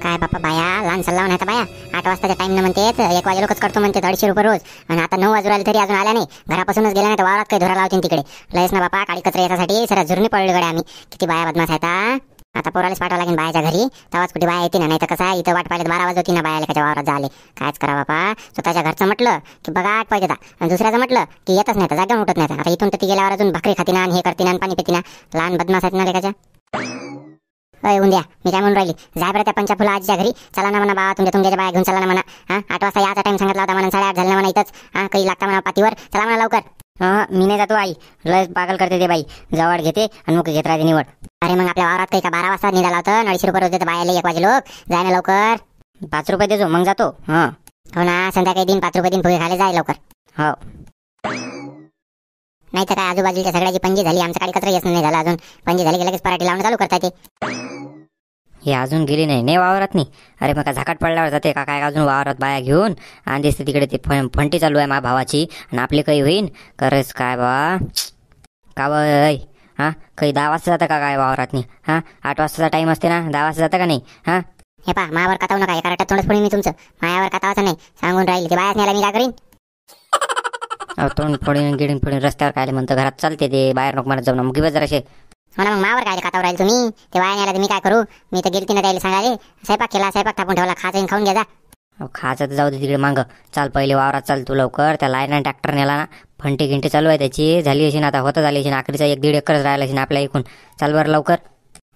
काय बापा बाया लहान सल्ला नाही बाया 8 वाजताच्या टाइम न म्हणते 1 वाजे लोकच करतो म्हणते 150 रुपये रोज आणि आता 9 वाजून राहिले तरी अजून आल्या नाही. घरापासूनच गेल्या नाही तर वावरात काही धुरा लावतील तिकडे. लयच ना बापा काळी कचरा यासाठी सर झुरणी पडली गड्या आम्ही. किती बाया बदमाश आहेत. आता पोरालाच पाठवा लागेल बायाच्या घरी तेव्हाच कुठे बाया येते ना. नाही तर कसं आहे इथं वाट पाहिजे 12 वाजवती ना बायाला त्याच्या वावरात झाले. कायच करा बापा. स्वतःच्या घरचं म्हटलं की बघा 8 पाहिजे आणि दुसऱ्याचं म्हटलं की येतच नाही तर जागेवर उठत नाही. आता इथून तर ती गेल्यावर अजून भाकरी खाती ना आणि हे करते ना पाणी पिती ना. लहान बदमाश आहेत ना लेकाच्या. येऊन द्या मी काय म्हणून राहिली जाय बरं त्या पंचाफुला आजीच्या घरी. चला ना म्हणा बा तुमच्या बाया घेऊन चला ना म्हणा. 8 वाजता याचा टाइम सांगितला होता म्हणा 8:30 झाले ना म्हणा इथंच. काही लागता म्हणा पातीवर चला म्हणा लवकर. मी नाही जातो आई लय पागल करते ते बाई. जवळ घेते आणि मुख घेत राहते निवड. अरे मग आपल्या वावरात काही का 12 वाजता निघाला होतं 150 रुपये रोज देतं बायाला 1 वाजे लोक. जाय ना लवकर. 5 रुपये देतो मग जातो. हो ना संध्याकाळी दिन 5 रुपये दिन फुगे खाले जाय लवकर. हो नाही तर काय आजूबाजूच्या सगळ्याची पंजी झाली. आमचं काळी कचरा येत नाही झाला अजून. पंजी झाली की लगेच पराठी लावणं चालू करता ते. हे अजून गेली नाही वावरात नाही. अरे मग झाकाट पडल्यावर जाते का काय अजून वावरात बाया घेऊन आणि दिसते तिकडे ते फंटी चालू आहे माझ्या भावाची आणि आपले काही होईन खरंच काय बा का बाय. काही 10 वाजता जातं का काय वावरात नाही. 8 वाजताचा टाइम असते ना 10 वाजता जातं का नाही. हे पा मायावर कातावू नका. एका रट्यात तोंडच फोडीन मी तुमचं. मायावर कातावाचं नाही सांगून राहील ते बायाच न्यायला मी काय करीन. तोंड फोडीन गिडीन फोडीन रस्त्यावर काय म्हणतं घरात चालते ते बाहेर नको म्हणत जाऊ ना. मग किंवा जराशे मला मग मावर काय कातावर राहील तुम्ही. ते वाया न्यायला मी काय करू. मी तर गेलती ना त्याला सांगाले स्वयंपाक केला स्वयंपाक टाकून ठेवला खायचं खाऊन घ्या जा. खायचं तर जाऊ दे तिकडे मागं. चाल पहिले वावरात चाल तू लवकर. त्या लाईन ट्रॅक्टर नेला ना फंटी गिंटी चालू आहे त्याची झाली अशी ना आता होतं झाली अशी आखरीचा 1-1.5 एकरच राहिला अशी आपल्या ऐकून. चाल बरं लवकर.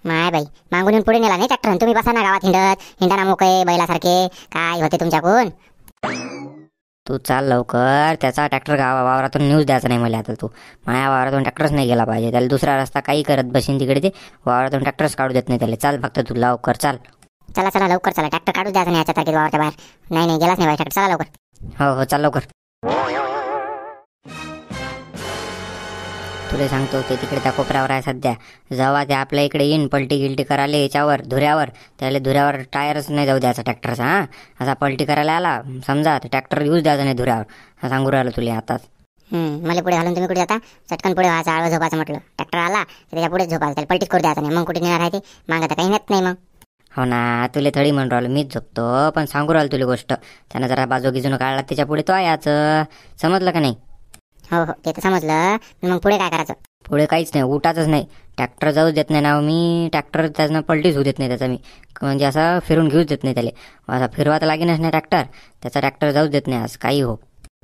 माय बाई मागून येऊन पुढे नेला नाही ट्रॅक्टर. तुम्ही बसा ना गावात हिंडा ना मोकळे बैलासारखे काय होते तुमच्याकडून. तू चाल लवकर. त्याचा ट्रॅक्टर वावरातून न्यूज द्यायचा नाही मला. आता तू माझ्या वावरातून ट्रॅक्टरच नाही गेला पाहिजे. त्याला दुसरा रस्ता काही करत बसीन तिकडे ते वावरातून ट्रॅक्टरच काढू देत नाही त्याला. चाल फक्त तू लवकर चाल. चला चला लवकर चला. ट्रॅक्टर काढूच द्यायचा नाही याच्या तारखेत वावरच्या बाहेर. नाही गेलाच नाही ट्रॅक्टर. चला लवकर. हो चाल लवकर. तुला सांगतो ते तिकडे त्या कोपऱ्यावर आहे सध्या. जेव्हा ते आपल्या इकडे येईन पलटी गिलटी करायला याच्यावर धुऱ्यावर त्याला धुऱ्यावर टायरच नाही जाऊ द्यायचा ट्रॅक्टरचा. असा पलटी करायला आला समजा तर ट्रॅक्टर यूज द्यायचा नाही धुऱ्यावर. सांगू राहिलो तुला आताच. मला पुढे घालून तुम्ही कुठे जाता. चटकन पुढे व्हायचा आळवा झोपायचं म्हटलं. ट्रॅक्टर आला त्याच्या पुढे झोपायचं त्याला पलटीच करू द्यायचा नाही. मग कुठे नेणार आहे ते मागं तर काही नेत नाही. मग हो ना तुला थोडी म्हणून राहिलो मीच झोपतो पण सांगू राहिलो तुला गोष्ट. त्यानं जरा बाजू गिजून काढला त्याच्या पुढे तो याचं समजलं का नाही. हो ते तर समजलं. मग पुढे काय करायचं. पुढे काहीच नाही उठाच नाही. ट्रॅक्टर जाऊच देत नाही ना मी. ट्रॅक्टर त्याचं पलटीच होऊ देत नाही त्याचा मी. म्हणजे असं फिरून घेऊच देत नाही त्याला. असा फिरवा तर लागेनच नाही ट्रॅक्टर. त्याचा ट्रॅक्टर जाऊच देत नाही आज काही हो.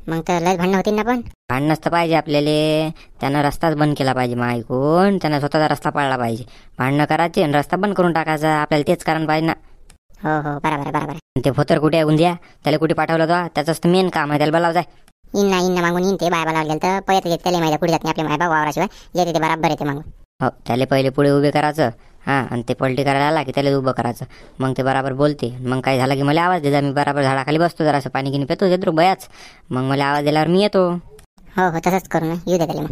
मग तर लय भांडणं होतील ना. पण भांडणंच तर पाहिजे आपल्याला. त्यानं रस्ताच बंद केला पाहिजे मग ऐकून. त्यानं स्वतःचा रस्ता पाळला पाहिजे. भांडणं करायचे आणि रस्ता बंद करून टाकायचा. आपल्याला तेच कारण पाहिजे ना. हो बरोबर. ते फोतर कुठे आहे उंद्या त्याला कुठे पाठवलं तो. त्याचंच तर मेन काम आहे. त्याला बोलाव जाय. इन्ना मागून येईन ते बायबाला गेलं तर पळत येते त्याला माहिती पुढे जात नाही. आपल्या मायबा वावराशिवाय येते ते बराबर येते मागून. हो त्याला पहिले पुढे उभे करायचं. आणि ते पलटी करायला आला की त्याला उभं करायचं. मग ते बराबर बोलते. मग काय झालं की मला आवाज द्यायचा. मी बराबर झाडाखाली बसतो जरासं पाणी गिनी पेतो देतो बयाच. मग मला आवाज दिल्यावर मी येतो. हो तसंच करू ना. येऊ दे त्याला मग.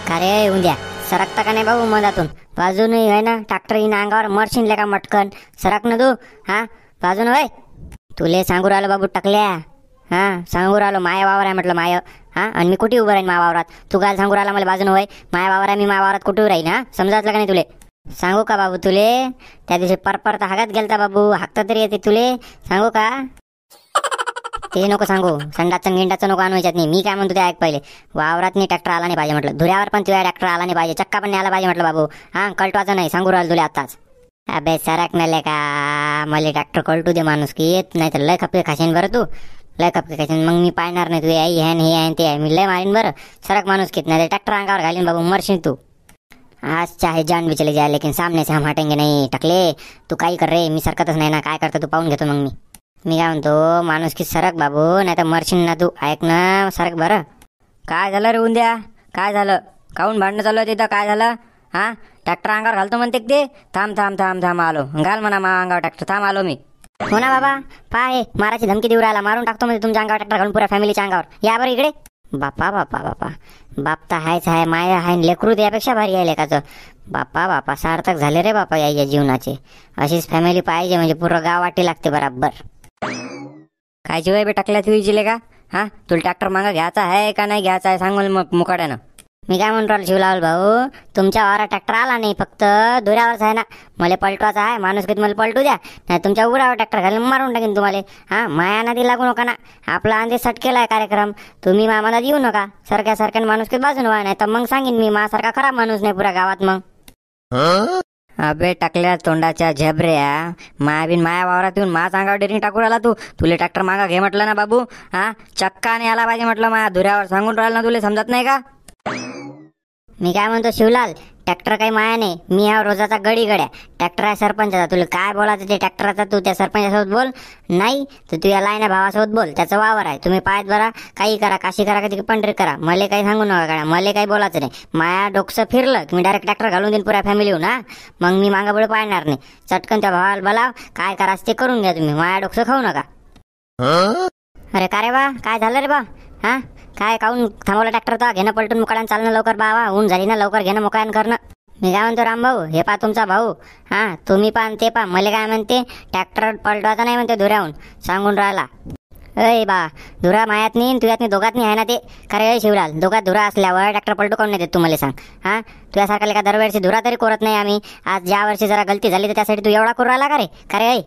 का रे येऊन द्या सरकता का नाही भाऊ मधातून. बाजून आहे ना ट्रॅक्टर येईन अंगावर मरशीन का मटकन. सरक ना तू. बाजून वय तुले सांगू राहिलो बाबू टाकल्या. सांगू राहिलो माया वावर आहे म्हटलं माय. आणि मी कुठे उभं राहीन मा वावरात. तू काय सांगू राहिला मला बाजून वय. माया वावर आहे मी मा वावरात कुठे राहीन. समजायचं का नाही तुले. सांगू का बाबू तुले. त्या दिवशी परता हागात गेलता बाबू. हाकता तरी येते तुले सांगू का. ते नको सांगू. संडाचं गिंडाचं नको आणवायच्यात नाही. मी काय म्हणतो ते ऐक पहिले. वावरात नाही ट्रॅक्टर आला नाही पाहिजे म्हटलं. धुऱ्यावर पण तुझ्या ट्रॅक्टर आला नाही पाहिजे. चक्का पण नाही आला पाहिजे म्हटलं बाबू. कळटवाचं नाही सांगू राहिलो तुला आताच. अबे सरक नाही का. मला ट्रॅक्टर कळटू दे माणूस की येत नाही तर लय खपके खाशीन बरं तू. लय खपके खाशीन. मग मी पाहणार नाही तुझे आई हे आहे ते आहे. मी लय मारीन बरं. सरक माणूस कित नाही ट्रॅक्टर अंगावर घालीन बाबू मरशीन तू. आज चाहे जान भी चले जाए लेकिन सामने से हम हटेंगे नहीं. टाकले तू काही कर रे. मी सरकतच नाही ना. काय करतो तू पाहून घेतो मग मी काय म्हणतो माणूस की सरक बाबू नाही तर मरशीन ना तू. ऐक ना सरक बरं. काय झालं रे उंद्या. काय झालं काहून भांडणं चालू आहे तिथं. काय झालं. ट्रॅक्टर अंगावर घालतो म्हणते ते. थांब आलो. घाल म्हणा मा अंगावर ट्रॅक्टर. थांब आलो मी. हो ना बाबा पाय माराची धमकी देऊ राहिला. मारून टाकतो म्हणजे तुमच्या अंगावर ट्रॅक्टर घालून पुऱ्या फॅमिलीच्या अंगावर. या बरं इकडे. बापा बाप तर हायच आहे. माया हाय लेकरू यापेक्षा भारी आहे लेकाचं. बापा सार्थक झाले रे बापा या जीवनाचे. अशीच फॅमिली पाहिजे म्हणजे पुरं गाव वाटी लागते बराबर. काय जीवाय बे टाकल्या तुझी का. तुला ट्रॅक्टर मागं घ्यायचा आहे का नाही घ्यायचा आहे सांग मला मुकाड्यानं. मी काय म्हणतो राहिलो शिवलाल भाऊ, तुमच्या वावरात ट्रॅक्टर आला नाही, फक्त दुऱ्यावरच आहे ना. मला पलटवायचा आहे, माणूस किती मला पलटू द्या, नाही तुमच्या उरावर ट्रॅक्टर घालून मारून टाकीन तुम्हाला. हा, माया नदी लागू नका ना. आपला अंदे सट केलाय कार्यक्रम, तुम्ही मामाला येऊ नका. सारख्या सारख्या माणूस किती बाजून व्हा, नाही तर मग सांगेन मी माझ्यासारखा खराब माणूस नाही पुऱ्या गावात मग. अबे टाकल्या तोंडाच्या झबऱ्या, माया वावरात येऊन मा अंगावर डेरिंग टाकू राहिला तू. तुले ट्रॅक्टर मागा घे म्हटलं ना बाबू. हा, चक्का नाही आला पाहिजे म्हटलं, माया धुऱ्यावर सांगून राहिलं ना, तुले समजत नाही का? मी काय म्हणतो शिवलाल, ट्रॅक्टर काही माया नाही, मी हा रोजाचा गडी गड्या. ट्रॅक्टर आहे सरपंचाचा, तुला काय बोलायचं ते ट्रॅक्टरचा तू त्या सरपंचासोबत बोल. नाही तर तू या लाईना भावासोबत बोल, त्याचं वावर आहे. तुम्ही पायत बरा, काही करा, काशी करा, कधी पंढरी करा, मला काही सांगू नका का, मला काही बोलायचं नाही. माया डोकसं फिरलं की मी डायरेक्ट ट्रॅक्टर घालून देईन पुऱ्या फॅमिलीहून. हा, मग मी मागं पुढे पाळणार नाही. चटकन त्या भावाला बोलाव, काय करायचं ते करून घ्या तुम्ही, माया डोकसं खाऊ नका. अरे का रे बा, काय झालं रे बा? हा, काय काऊन थांबवलं ट्रॅक्टर? तर घेणं पलटून मुकाड्यानं चालणं लवकर बाबा, ऊन झाली ना, लवकर घेणं मोकळ्यानं करणं. मी काय म्हणतो रामभाऊ, हे पा तुमचा भाऊ. हा, तुम्ही पा ते पा, मला काय म्हणते ट्रॅक्टर पलटवायचा नाही म्हणते धुऱ्याहून, सांगून राहिला. अय बा, धुरा मायात नाही तुझ्यात नाही, दोघात नाही आहे ना ते. खरे शिवलाल, दोघात धुरा असल्यावर ट्रॅक्टर पलटू कोण नाही देत तुम्हाला सांग? हा, तुझ्यासारखा का दरवर्षी धुरा तरी करत नाही आम्ही. आज ज्या वर्षी जरा गलती झाली तर त्यासाठी तू एवढा करू राहिला का रे? खरे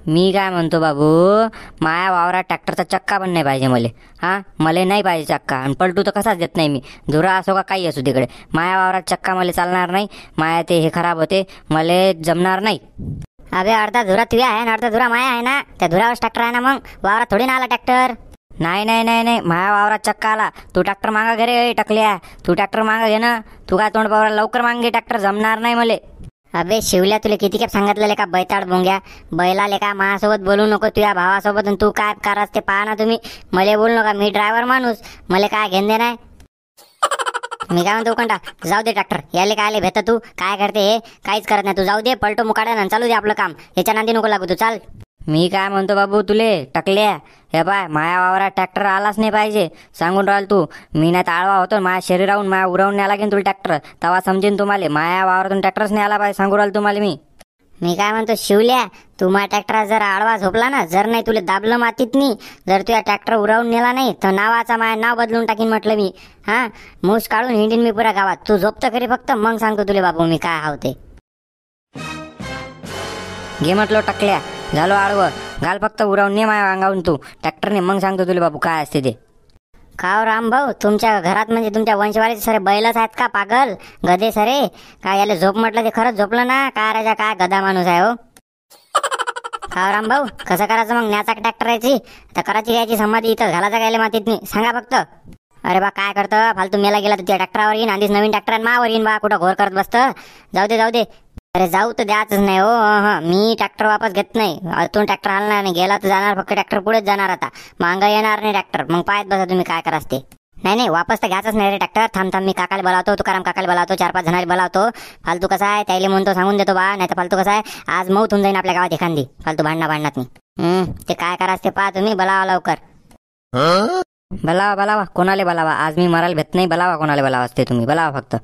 मी काय म्हणतो बाबू, माया वावरात ट्रॅक्टरचा चक्का पण नाही पाहिजे मला. हा, मला नाही पाहिजे चक्का, आणि पलटू तर कसाच देत नाही मी. धुरा असो का काही असो तिकडे, माया वावरात चक्का मला चालणार नाही. माया ते हे खराब होते, मला जमणार नाही. अबे अर्धा धुरा तुझ्या आहे ना, अर्धा धुरा माया आहे ना, त्या धुरावर ट्रॅक्टर आहे ना, मग वावरात थोडी ना आला ट्रॅक्टर. नाही नाही नाही नाही, माया वावरात चक्का आला. तू ट्रॅक्टर मागा घे रे टाकल्या, तू ट्रॅक्टर मागा घे ना. तू काय तोंड पावरा लवकर मागे ट्रॅक्टर, जमणार नाही मला. अबे शिवल्या, तुला किती खेप सांगितलेले का बैताड बोंग्या, बैलाले का माझ्यासोबत बोलू नको, तुझ्या भावासोबत. तू काय करास ते पहा ना तुम्ही, मला बोलू नका. मी ड्रायव्हर माणूस, मला काय घेण दे नाही. मी काय म्हणतो कंटा, जाऊ दे ट्रॅक्टर, याले काय आले भेट, तू काय करते हे? काहीच करत नाही तू, जाऊ दे पलटो मुकाड्या, चालू दे आपलं काम, याच्या नांदी नको लागू तू, चाल. मी काय म्हणतो बाबू तुले टाकल्या, हे पाय माया वावरात ट्रॅक्टर आलाच नाही पाहिजे, सांगून राहिल तू. मी नाही ताळवा होतो, माझ्या शरीराहून माया उरावून न्याय लागेल तुला ट्रॅक्टर, तेव्हा समजेन तुम्हाला. माया वावरातून ट्रॅक्टरच नाही आला पाहिजे, सांगून राहिल तुम्हाला मी काय म्हणतो शिवल्या, तू माझ्या ट्रॅक्टर जर आडवा झोपला ना, जर नाही तुला दाबलं मातीत नाही, जर तुझ्या ट्रॅक्टर उरावून नेला नाही तर नावाचा माझ्या नाव बदलून टाकीन म्हटलं मी. हा, मूस काढून हिंडीन मी पुऱ्या गावात. तू झोपतं खरी फक्त, मग सांगतो तुला बाबू मी काय हावते. घे म्हटलं टाकल्या, झालो आडवं, घाल फक्त उरावून ने माझ्या अंगावून तू ट्रॅक्टरने, मग सांगतो तुला बाबू काय असते ते. खाव राम भाऊ, तुमच्या घरात म्हणजे तुमच्या वंशवारीचे सारे बैलच आहेत का पागल गधे सारे? काय याला झोप म्हटलं ते खरंच झोपलं ना, काय राजा काय गधा माणूस आहे हो. खाव राम भाऊ, कसं करायचं मग? न्याचा ट्रॅक्टर यायची तर करायची, यायची समाधी इथं घालायचा गायला मातीत नाही, सांगा फक्त. अरे बा काय करतं फालतू, मेला गेला तर त्या ट्रॅक्टरावर येईन, आधीच नवीन ट्रॅक्टर मावर येईन बा, कुठं घोर करत बसतं. जाऊ दे जाऊ दे. अरे जाऊ तर द्याच नाही हो. मी ट्रॅक्टर वापस घेत नाही, अजून ट्रॅक्टर हलणार नाही, गेला तर जाणार फक्त ट्रॅक्टर पुढेच जाणार. आता मांगा येणार नाही ट्रॅक्टर, मग पाहत बसा तुम्ही काय करास ते. नाही नाही, वापस तर घ्यायच नाही रे ट्रॅक्टर. थांब थांब, मी काकाला बोलावतो, तुकाराम काकाला बोलावतो, 4-5 जणांना बोलावतो. फालतू कसा आहे त्याला म्हणतो सांगून देतो बा, नाही तर फालतू कसा आहे आज मौत होऊन जाईन आपल्या गावात एखादी फालतू भांडणात नाही. ते काय करास ते पहा तुम्ही, बोलावा लवकर. बोलावा कोणाला बोलावा, आज मी मरायला भेट नाही, बोलावा कोणाला बोलावा असते तुम्ही, बोलावा फक्त.